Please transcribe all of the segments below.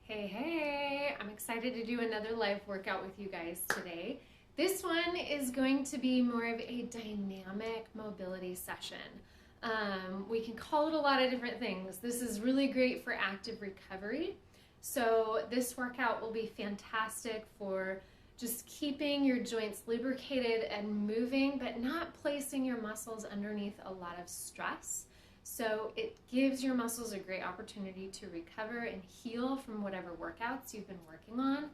Hey, I'm excited to do another live workout with you guys today. This one is going to be more of a dynamic mobility session. We can call it a lot of different things. This is really great for active recovery. So this workout will be fantastic for just keeping your joints lubricated and moving, but not placing your muscles underneath a lot of stress. So it gives your muscles a great opportunity to recover and heal from whatever workouts you've been working on.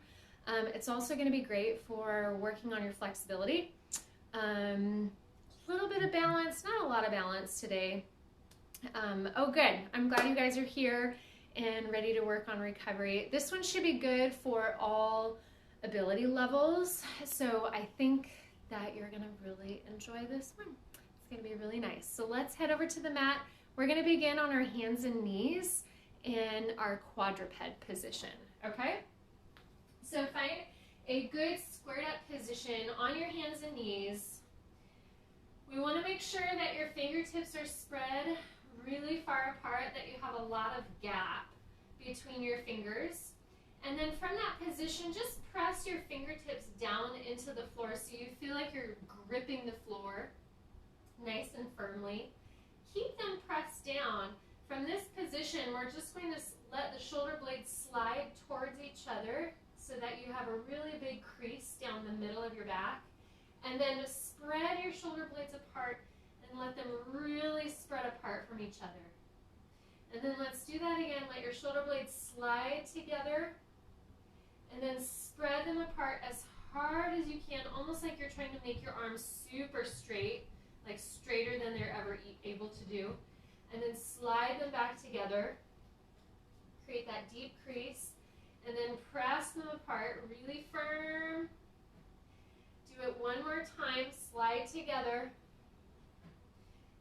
It's also going to be great for working on your flexibility. A little bit of balance, not a lot of balance today. Oh good, I'm glad you guys are here and ready to work on recovery. This one should be good for all ability levels. So I think that you're going to really enjoy this one. It's going to be really nice. So let's head over to the mat. We're going to begin on our hands and knees in our quadruped position, okay? So find a good squared up position on your hands and knees. We want to make sure that your fingertips are spread really far apart, that you have a lot of gap between your fingers. And then from that position, just press your fingertips down into the floor so you feel like you're gripping the floor nice and firmly. Keep them pressed down. From this position, we're just going to let the shoulder blades slide towards each other so that you have a really big crease down the middle of your back. And then just spread your shoulder blades apart and let them really spread apart from each other. And then let's do that again. Let your shoulder blades slide together and then spread them apart as hard as you can, almost like you're trying to make your arms super straight, like straighter than they're ever able to do. And then slide them back together. Create that deep crease. And then press them apart really firm. Do it one more time. Slide together.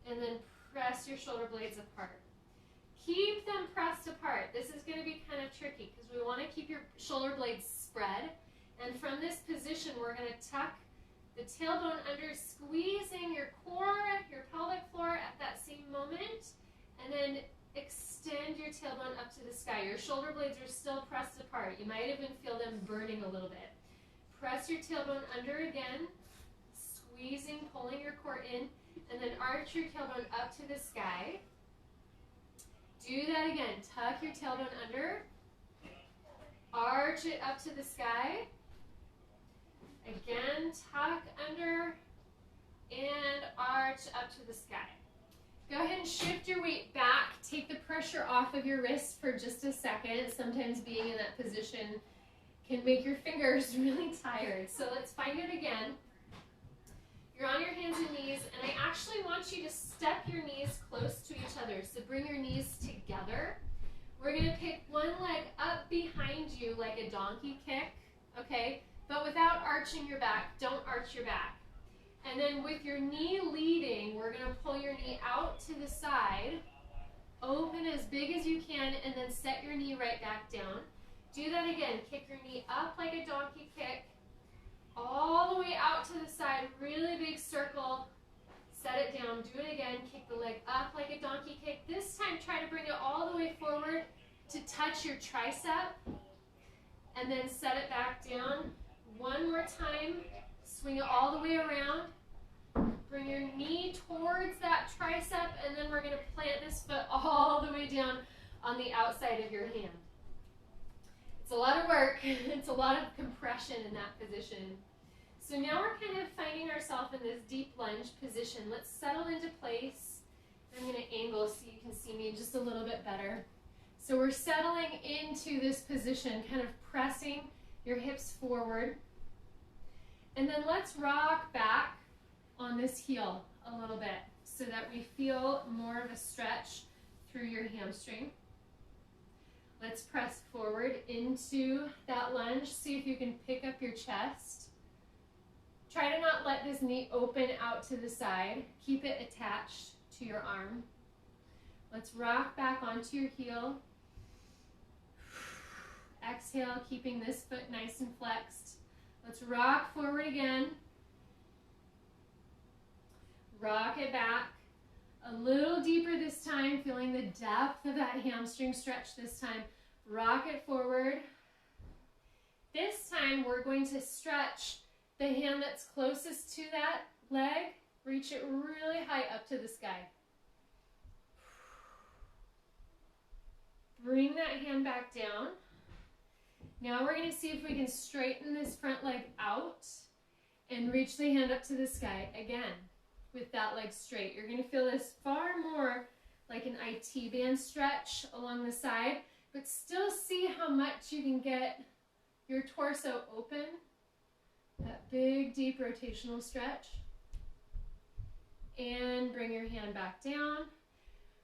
And then press your shoulder blades apart. Keep them pressed apart. This is going to be kind of tricky because we want to keep your shoulder blades spread. And from this position, we're going to tuck the tailbone under, squeezing your core, your pelvic floor at that same moment, and then extend your tailbone up to the sky. Your shoulder blades are still pressed apart. You might even feel them burning a little bit. Press your tailbone under again, squeezing, pulling your core in, and then arch your tailbone up to the sky. Do that again. Tuck your tailbone under, arch it up to the sky. Again, tuck under and arch up to the sky. Go ahead and shift your weight back. Take the pressure off of your wrist for just a second. Sometimes being in that position can make your fingers really tired. So let's find it again. You're on your hands and knees, and I actually want you to step your knees close to each other. So bring your knees together. We're going to pick one leg up behind you like a donkey kick, okay? But without arching your back. Don't arch your back. And then with your knee leading, we're going to pull your knee out to the side. Open as big as you can, and then set your knee right back down. Do that again. Kick your knee up like a donkey kick. All the way out to the side. Really big circle. Set it down. Do it again. Kick the leg up like a donkey kick. This time, try to bring it all the way forward to touch your tricep. And then set it back down. One more time, swing it all the way around. Bring your knee towards that tricep, and then we're going to plant this foot all the way down on the outside of your hand. It's a lot of work. It's a lot of compression in that position. So now we're kind of finding ourselves in this deep lunge position. Let's settle into place. I'm going to angle so you can see me just a little bit better. So we're settling into this position, kind of pressing your hips forward. And then let's rock back on this heel a little bit so that we feel more of a stretch through your hamstring. Let's press forward into that lunge. See if you can pick up your chest. Try to not let this knee open out to the side. Keep it attached to your arm. Let's rock back onto your heel. Exhale, keeping this foot nice and flexed. Let's rock forward again. Rock it back. A little deeper this time, feeling the depth of that hamstring stretch this time. Rock it forward. This time we're going to stretch the hand that's closest to that leg, reach it really high up to the sky. Bring that hand back down. Now we're going to see if we can straighten this front leg out and reach the hand up to the sky again with that leg straight. You're going to feel this far more like an ITband stretch along the side, but still see how much you can get your torso open. That big, deep rotational stretch. And bring your hand back down.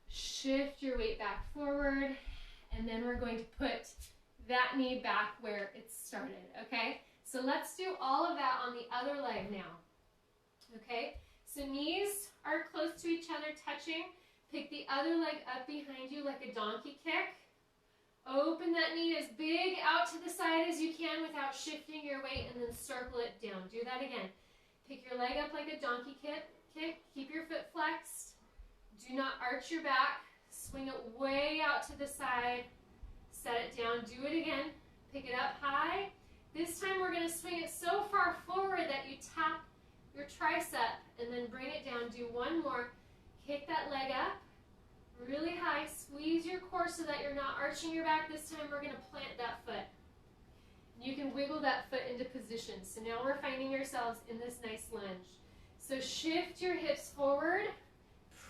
Shift your weight back forward. And then we're going to put that knee back where it started, okay? So let's do all of that on the other leg now, okay? So knees are close to each other, touching. Pick the other leg up behind you like a donkey kick. Open that knee as big out to the side as you can without shifting your weight, and then circle it down. Do that again. Pick your leg up like a donkey kick. Keep your foot flexed. Do not arch your back. Swing it way out to the side. Set it down. Do it again. Pick it up high. This time we're going to swing it so far forward that you tap your tricep and then bring it down. Do one more. Kick that leg up really high. Squeeze your core so that you're not arching your back. This time we're going to plant that foot. You can wiggle that foot into position. So now we're finding ourselves in this nice lunge. So shift your hips forward.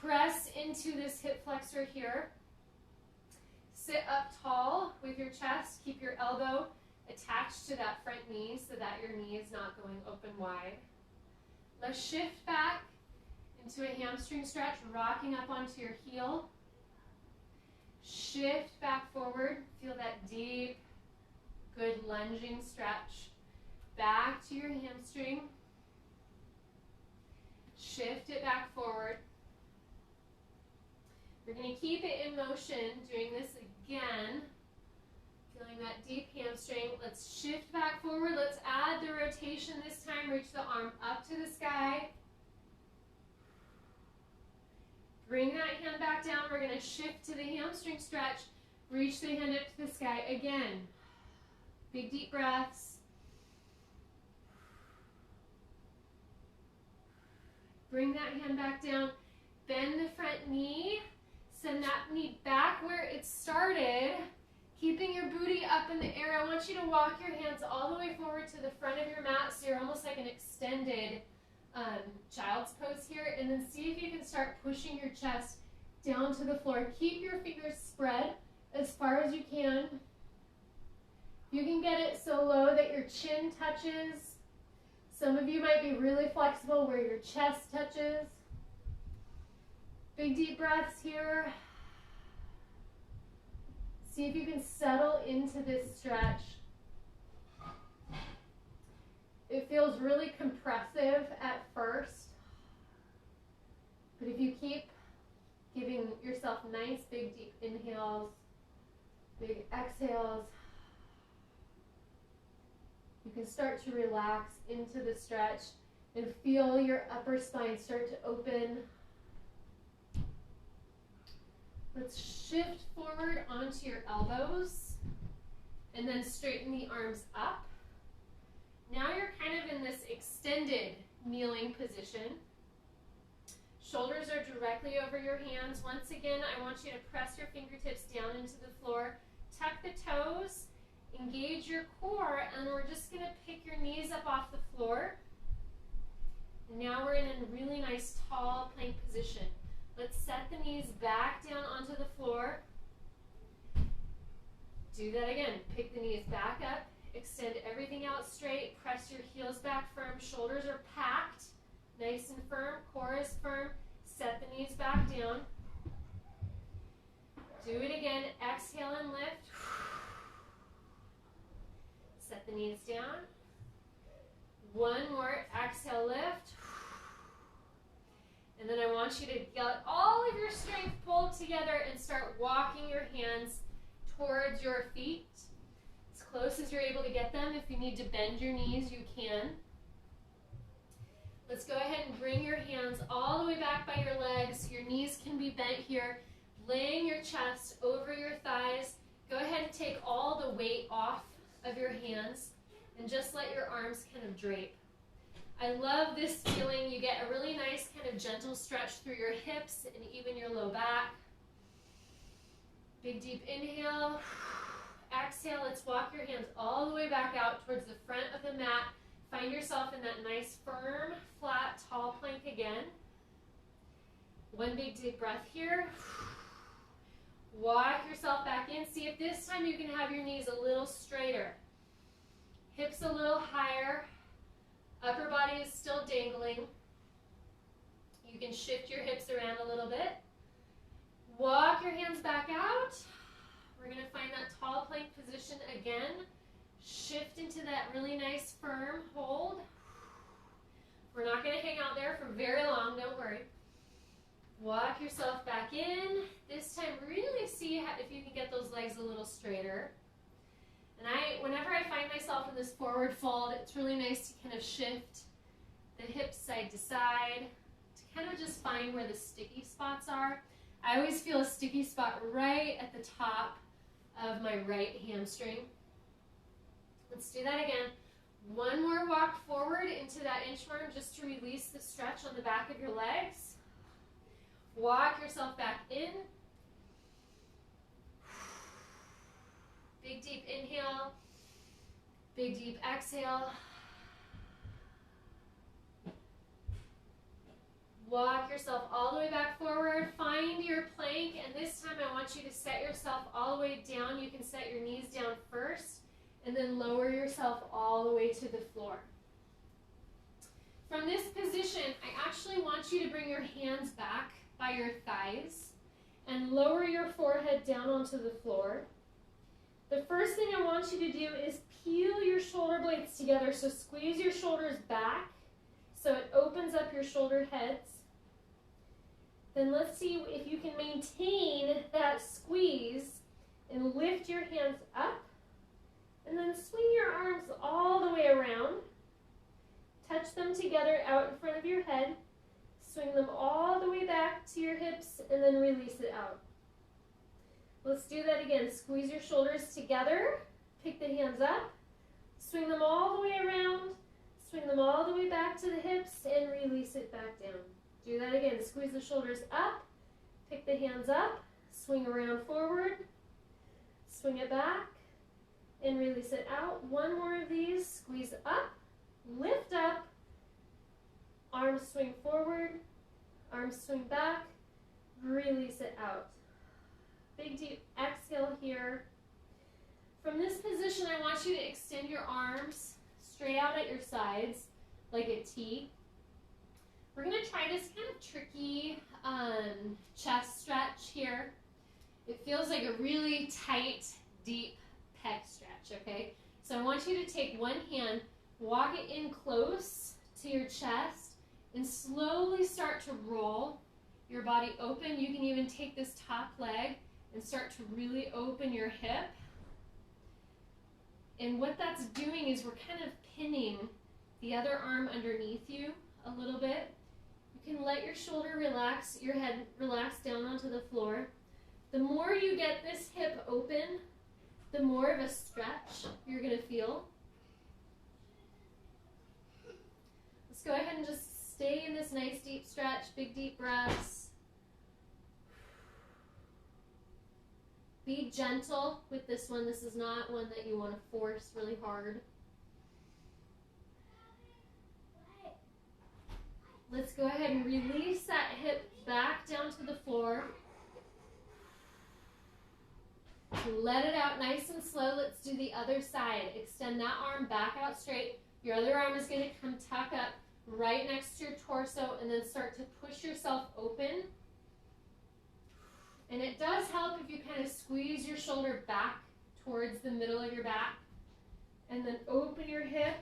Press into this hip flexor here. Sit up tall with your chest. Keep your elbow attached to that front knee so that your knee is not going open wide. Let's shift back into a hamstring stretch, rocking up onto your heel. Shift back forward. Feel that deep, good lunging stretch. Back to your hamstring. Shift it back forward. We're going to keep it in motion, doing this again. Feeling that deep hamstring. Let's shift back forward. Let's add the rotation this time. Reach the arm up to the sky. Bring that hand back down. We're going to shift to the hamstring stretch. Reach the hand up to the sky again. Big deep breaths. Bring that hand back down. Bend the front knee. Send that knee back where it started. Keeping your booty up in the air. I want you to walk your hands all the way forward to the front of your mat so you're almost like an extended child's pose here. And then see if you can start pushing your chest down to the floor. Keep your fingers spread as far as you can. You can get it so low that your chin touches. Some of you might be really flexible where your chest touches. Big deep breaths here. See if you can settle into this stretch. It feels really compressive at first, but if you keep giving yourself nice big deep inhales, big exhales, you can start to relax into the stretch and feel your upper spine start to open. Let's shift forward onto your elbows and then straighten the arms up. Now you're kind of in this extended kneeling position. Shoulders are directly over your hands. Once again, I want you to press your fingertips down into the floor. Tuck the toes, engage your core, and we're just going to pick your knees up off the floor. And now we're in a really nice tall plank position. Let's set the knees back down onto the floor. Do that again. Pick the knees back up. Extend everything out straight. Press your heels back firm. Shoulders are packed. Nice and firm. Core is firm. Set the knees back down. Do it again. Exhale and lift. Set the knees down. One more. Exhale, lift. And then I want you to get all of your strength pulled together and start walking your hands towards your feet. As close as you're able to get them. If you need to bend your knees, you can. Let's go ahead and bring your hands all the way back by your legs. Your knees can be bent here. Laying your chest over your thighs. Go ahead and take all the weight off of your hands and just let your arms kind of drape. I love this feeling. You get a really nice kind of gentle stretch through your hips and even your low back. Big deep inhale. Exhale. Let's walk your hands all the way back out towards the front of the mat. Find yourself in that nice, firm, flat, tall plank again. One big deep breath here. Walk yourself back in. See if this time you can have your knees a little straighter. Hips a little higher. Upper body is still dangling. You can shift your hips around a little bit. Walk your hands back out. We're going to find that tall plank position again. Shift into that really nice firm hold. We're not going to hang out there for very long, don't worry. Walk yourself back in. This time really see if you can get those legs a little straighter. And whenever I find myself in this forward fold, it's really nice to kind of shift the hips side to side to kind of just find where the sticky spots are. I always feel a sticky spot right at the top of my right hamstring. Let's do that again. One more walk forward into that inchworm just to release the stretch on the back of your legs. Walk yourself back in. Big deep inhale. Big deep exhale. Walk yourself all the way back forward. Find your plank, and this time I want you to set yourself all the way down. You can set your knees down first, and then lower yourself all the way to the floor. From this position, I actually want you to bring your hands back by your thighs and lower your forehead down onto the floor. The first thing I want you to do is peel your shoulder blades together, so squeeze your shoulders back so it opens up your shoulder heads. Then let's see if you can maintain that squeeze and lift your hands up, and then swing your arms all the way around. Touch them together out in front of your head. Swing them all the way back to your hips and then release it out. Let's do that again. Squeeze your shoulders together. Pick the hands up. Swing them all the way around. Swing them all the way back to the hips and release it back down. Do that again. Squeeze the shoulders up. Pick the hands up. Swing around forward. Swing it back and release it out. One more of these. Squeeze up. Lift up. Arms swing forward. Arms swing back. Release it out. Big deep exhale here. From this position, I want you to extend your arms straight out at your sides like a T. We're going to try this kind of tricky chest stretch here. It feels like a really tight, deep pec stretch, okay? So I want you to take one hand, walk it in close to your chest, and slowly start to roll your body open. You can even take this top leg and start to really open your hip. And what that's doing is we're kind of pinning the other arm underneath you a little bit. You can let your shoulder relax, your head relax down onto the floor. The more you get this hip open, the more of a stretch you're going to feel. Let's go ahead and just stay in this nice deep stretch, big deep breaths. Be gentle with this one. This is not one that you want to force really hard. Let's go ahead and release that hip back down to the floor. Let it out nice and slow. Let's do the other side. Extend that arm back out straight. Your other arm is going to come tuck up right next to your torso, and then start to push yourself open. And it does help if you kind of squeeze your shoulder back towards the middle of your back, and then open your hip,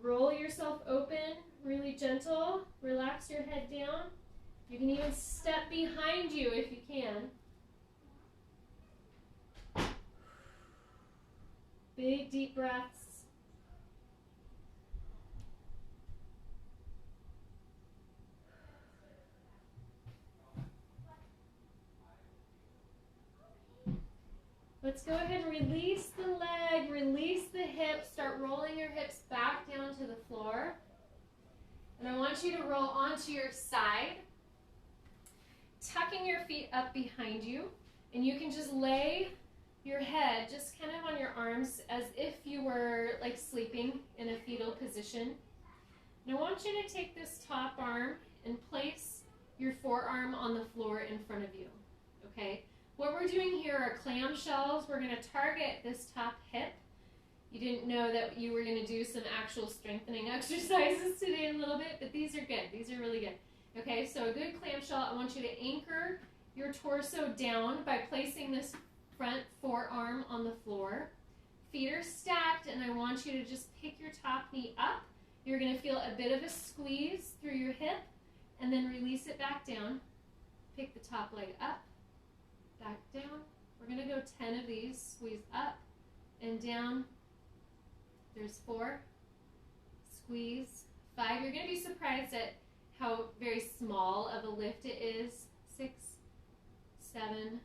roll yourself open, really gentle, relax your head down. You can even step behind you if you can. Big deep breaths. Let's go ahead and release the leg, release the hip, start rolling your hips back down to the floor. And I want you to roll onto your side, tucking your feet up behind you, and you can just lay your head just kind of on your arms as if you were like sleeping in a fetal position. And I want you to take this top arm and place your forearm on the floor in front of you, okay? What we're doing here are clamshells. We're going to target this top hip. You didn't know that you were going to do some actual strengthening exercises today a little bit, but these are good. These are really good. Okay, so a good clamshell, I want you to anchor your torso down by placing this front forearm on the floor. Feet are stacked, and I want you to just pick your top knee up. You're going to feel a bit of a squeeze through your hip, and then release it back down. Pick the top leg up, back down. We're going to go 10 of these. Squeeze up and down. There's 4. Squeeze. 5. You're going to be surprised at how very small of a lift it is. 6, 7,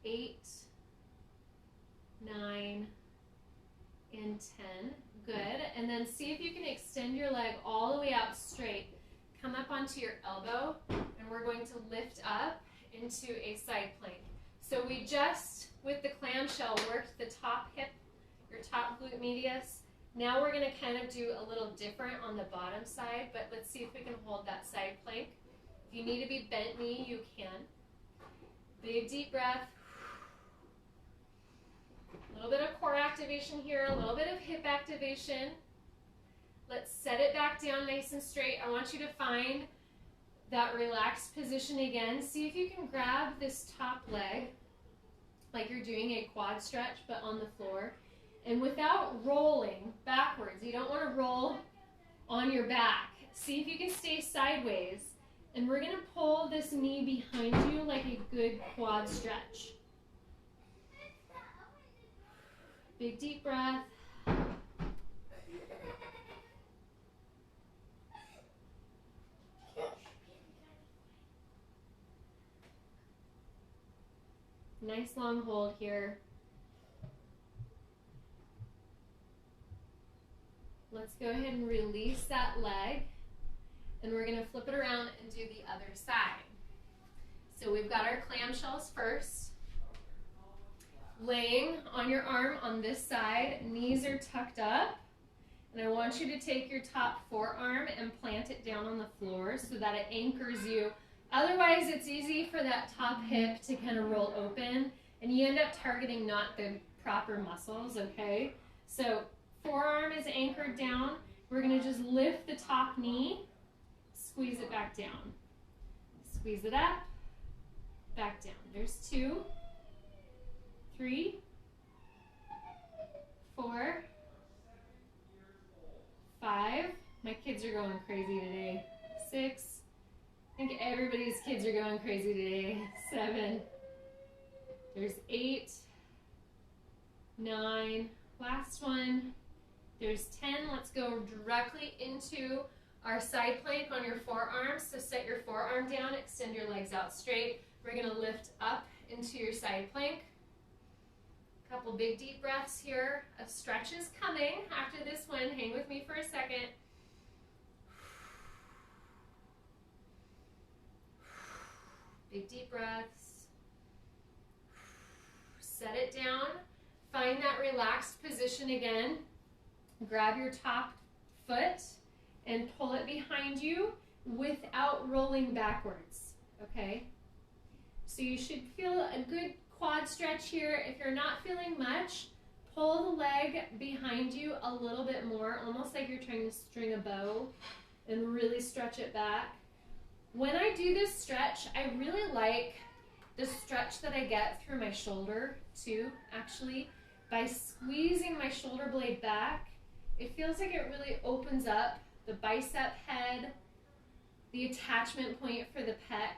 8, 9, and 10. Good. And then see if you can extend your leg all the way out straight. Come up onto your elbow, and we're going to lift up into a side plank. So we just, with the clamshell, worked the top hip, your top glute medius. Now we're going to kind of do a little different on the bottom side, but let's see if we can hold that side plank. If you need to be bent knee, you can. Big deep breath. A little bit of core activation here, a little bit of hip activation. Let's set it back down nice and straight. I want you to find that relaxed position again. See if you can grab this top leg like you're doing a quad stretch, but on the floor. And without rolling backwards, you don't want to roll on your back. See if you can stay sideways. And we're going to pull this knee behind you like a good quad stretch. Big deep breath. Nice long hold here. Let's go ahead and release that leg, and we're going to flip it around and do the other side. So we've got our clamshells first. Laying on your arm on this side, knees are tucked up, and I want you to take your top forearm and plant it down on the floor so that it anchors you. Otherwise, it's easy for that top hip to kind of roll open, and you end up targeting not the proper muscles, okay? So forearm is anchored down. We're going to just lift the top knee, squeeze it back down. Squeeze it up, back down. There's 2, 3, 4, 5. My kids are going crazy today. 6. I think everybody's kids are going crazy today. 7. There's 8, 9. Last one. There's 10. Let's go directly into our side plank on your forearms. So set your forearm down, extend your legs out straight. We're going to lift up into your side plank. A couple big deep breaths here. A stretch is coming after this one. Hang with me for a second. Big deep breaths. Set it down. Find that relaxed position again. Grab your top foot and pull it behind you without rolling backwards, okay? So you should feel a good quad stretch here. If you're not feeling much, pull the leg behind you a little bit more, almost like you're trying to string a bow, and really stretch it back. When I do this stretch, I really like the stretch that I get through my shoulder too, actually. By squeezing my shoulder blade back, it feels like it really opens up the bicep head, the attachment point for the pec.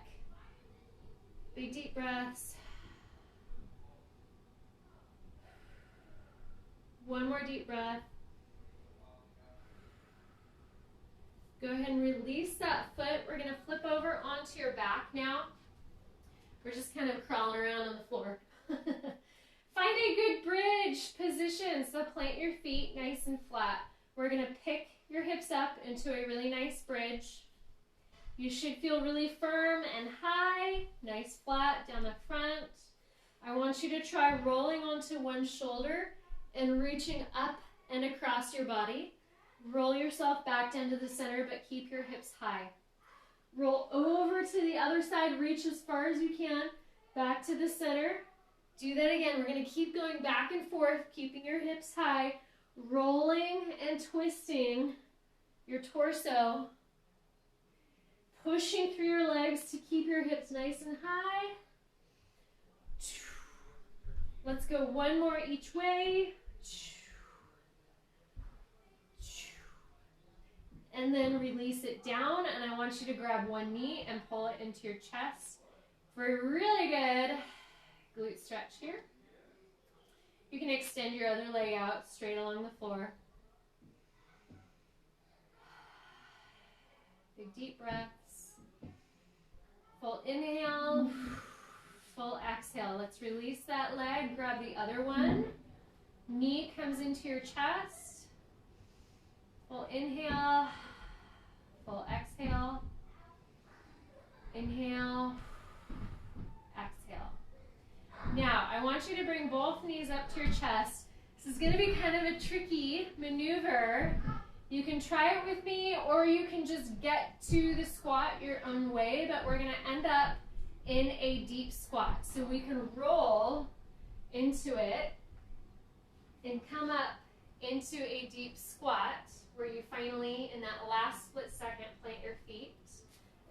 Big deep breaths. One more deep breath. Go ahead and release that foot. We're going to flip over onto your back now. We're just kind of crawling around on the floor. Find a good bridge position. So plant your feet nice and flat. We're going to pick your hips up into a really nice bridge. You should feel really firm and high, nice flat down the front. I want you to try rolling onto one shoulder and reaching up and across your body. Roll yourself back down to the center, but keep your hips high. Roll over to the other side, reach as far as you can, back to the center. Do that again. We're going to keep going back and forth, keeping your hips high, rolling and twisting your torso, pushing through your legs to keep your hips nice and high. Let's go one more each way. And then release it down, and I want you to grab one knee and pull it into your chest for a really good glute stretch here. You can extend your other leg out straight along the floor. Big deep breaths. Full inhale, full exhale. Let's release that leg, grab the other one. Knee comes into your chest. Full inhale, full exhale. Inhale, exhale. Now, I want you to bring both knees up to your chest. This is going to be kind of a tricky maneuver. You can try it with me, or you can just get to the squat your own way, but we're going to end up in a deep squat. So we can roll into it and come up into a deep squat where you finally, in that last split second, plant your feet.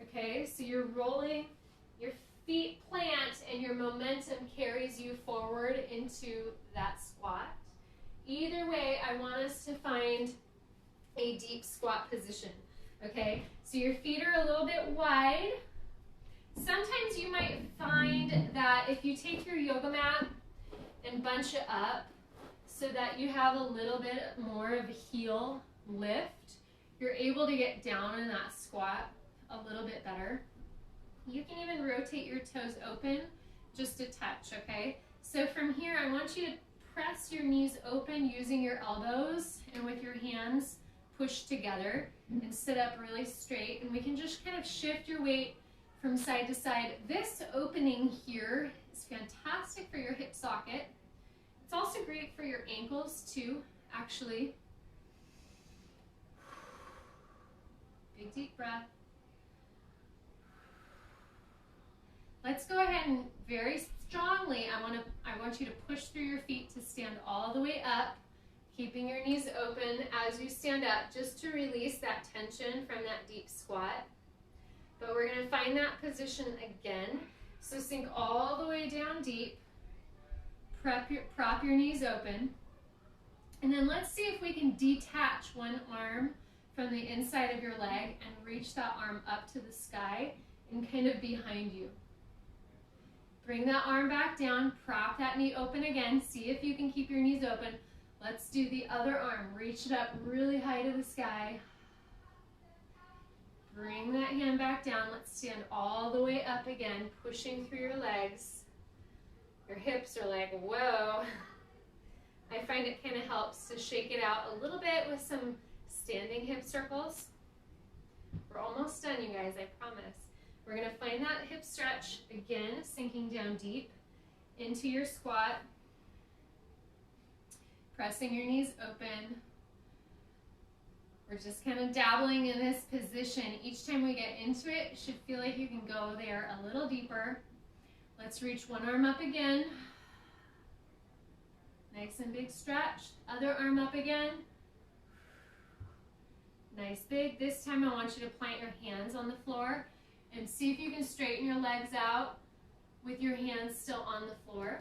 Okay, so you're rolling, your feet plant, and your momentum carries you forward into that squat. Either way, I want us to find a deep squat position. Okay, so your feet are a little bit wide. Sometimes you might find that if you take your yoga mat and bunch it up so that you have a little bit more of a heel lift, you're able to get down in that squat a little bit better. You can even rotate your toes open just a touch, okay? So from here, I want you to press your knees open using your elbows, and with your hands push together and sit up really straight, and we can just kind of shift your weight from side to side. This opening here is fantastic for your hip socket. It's also great for your ankles too, actually. Big deep breath. Let's go ahead and very strongly, I want you to push through your feet to stand all the way up, keeping your knees open as you stand up, just to release that tension from that deep squat. But we're going to find that position again. So sink all the way down deep, prop your knees open, and then let's see if we can detach one arm from the inside of your leg and reach that arm up to the sky and kind of behind you. Bring that arm back down, prop that knee open again, see if you can keep your knees open. Let's do the other arm, reach it up really high to the sky. Bring that hand back down, let's stand all the way up again, pushing through your legs. Your hips are like, whoa. I find it kind of helps to shake it out a little bit with some standing hip circles. We're almost done, you guys, I promise. We're going to find that hip stretch again, sinking down deep into your squat, pressing your knees open. We're just kind of dabbling in this position. Each time we get into it, it should feel like you can go there a little deeper. Let's reach one arm up again. Nice and big stretch. Other arm up again. Nice big. This time I want you to plant your hands on the floor and see if you can straighten your legs out with your hands still on the floor.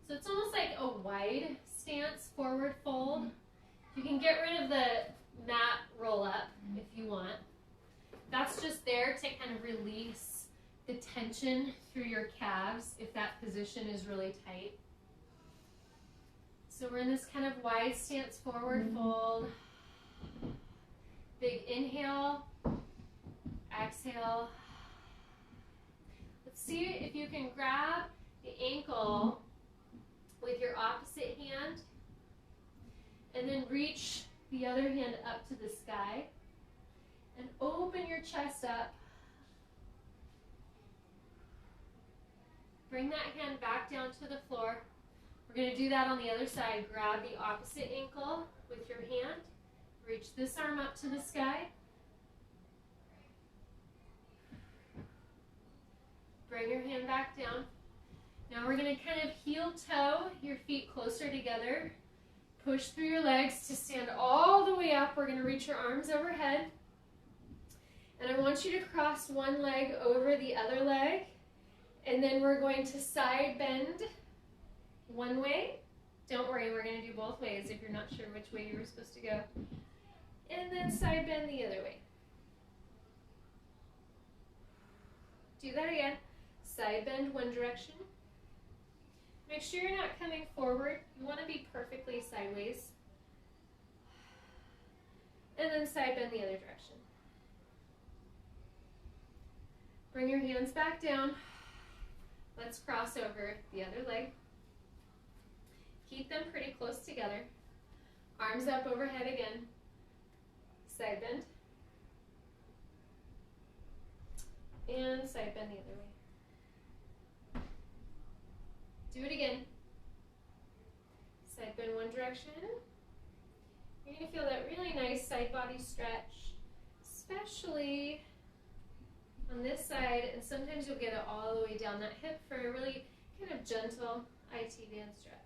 So it's almost like a wide stance, forward fold. You can get rid of the mat roll up if you want. That's just there to kind of release the tension through your calves if that position is really tight. So we're in this kind of wide stance, forward fold. Big inhale, exhale. Let's see if you can grab the ankle with your opposite hand, and then reach the other hand up to the sky, and open your chest up. Bring that hand back down to the floor. We're going to do that on the other side. Grab the opposite ankle with your hand. Reach this arm up to the sky. Bring your hand back down. Now we're going to kind of heel toe your feet closer together. Push through your legs to stand all the way up. We're going to reach your arms overhead. And I want you to cross one leg over the other leg. And then we're going to side bend one way. Don't worry, we're going to do both ways if you're not sure which way you were supposed to go. And then side bend the other way. Do that again. Side bend one direction. Make sure you're not coming forward. You want to be perfectly sideways. And then side bend the other direction. Bring your hands back down. Let's cross over the other leg. Keep them pretty close together. Arms up overhead again. Side bend. And side bend the other way. Do it again. Side bend one direction. You're going to feel that really nice side body stretch, especially on this side, and sometimes you'll get it all the way down that hip for a really kind of gentle ITband stretch.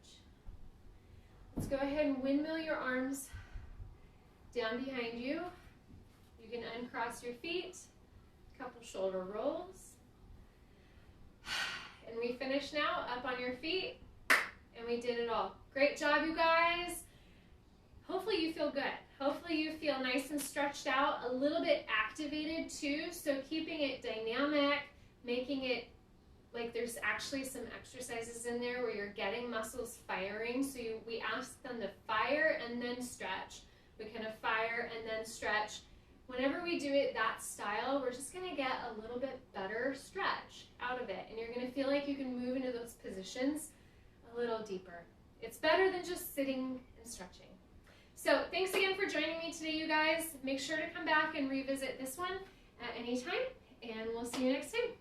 Let's go ahead and windmill your arms down behind you. You can uncross your feet, a couple shoulder rolls. And we finish now, up on your feet, and we did it all. Great job, you guys. Hopefully you feel good. Hopefully you feel nice and stretched out, a little bit activated too, so keeping it dynamic, making it like there's actually some exercises in there where you're getting muscles firing. So we ask them to fire and then stretch. We kind of fire and then stretch. Whenever we do it that style, we're just going to get a little bit better stretch out of it, and you're going to feel like you can move into those positions a little deeper. It's better than just sitting and stretching. So thanks again for joining me today, you guys. Make sure to come back and revisit this one at any time, and we'll see you next time.